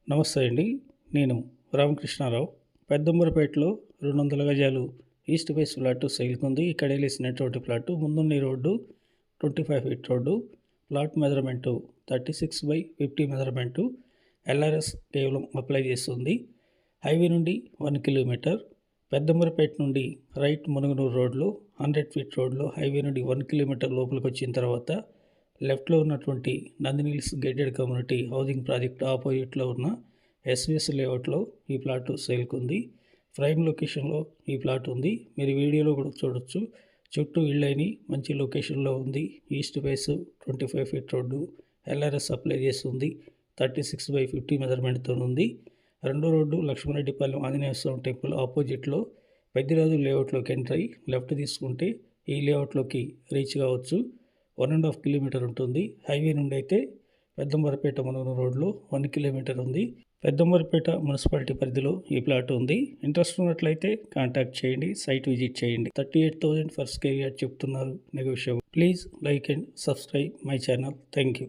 నమస్తే అండి. నేను రామకృష్ణారావు. పెద్దంబరపేటలో 200 గజాలు ఈస్ట్ ఫేస్ ఫ్లాట్ సేల్‌కి ఉంది. ఇక్కడ ఎలిసినటువంటి ప్లాట్. ముందున్న road 25 feet road. Plot measurement 36/50 measurement. LRS కేవలం అప్లై చేస్తుంది. హైవే నుండి 1 కిలోమీటర్. పెద్దంబరపేట నుండి రైట్ మునుగనూరు రోడ్లో 100 ఫీట్ రోడ్లో హైవే నుండి 1 కిలోమీటర్ లోపలికి వచ్చిన తర్వాత లెఫ్ట్లో ఉన్నటువంటి Nandini hills gated community housing project ఆపోజిట్లో ఉన్న ఎస్విఎస్ లేఅవుట్లో ఈ ప్లాట్ సేల్కి ఉంది. ప్రైమ్ లొకేషన్లో ఈ ప్లాట్ ఉంది. మీరు వీడియోలో కూడా చూడొచ్చు. చుట్టూ ఇళ్ళని మంచి లొకేషన్లో ఉంది. East face 25 feet road. LRS apply చేస్తుంది. 36/50 మెజర్మెంట్తో ఉంది. రెండో రోడ్డు లక్ష్మణరెడ్డిపాలెం ఆంజనేయ స్వామి టెంపుల్ ఆపోజిట్లో పెద్దిరాజు లేఅవుట్లోకి ఎంటర్ అయ్యి లెఫ్ట్ తీసుకుంటే ఈ లేఅవుట్లోకి రీచ్ కావచ్చు. 1.5 కిలోమీటర్ ఉంటుంది. హైవే నుండి అయితే పెద్దంబరపేట మునుగనూరు రోడ్లో 1 కిలోమీటర్ ఉంది. పెద్దంబరపేట మున్సిపాలిటీ పరిధిలో ఈ ప్లాట్ ఉంది. ఇంట్రెస్ట్ ఉన్నట్లయితే కాంటాక్ట్ చేయండి. సైట్ విజిట్ చేయండి. 38,000 ఫర్ స్క్వేర్ యార్డ్ చెప్తున్నారు. Negotiable. Please like and subscribe my channel. Thank you.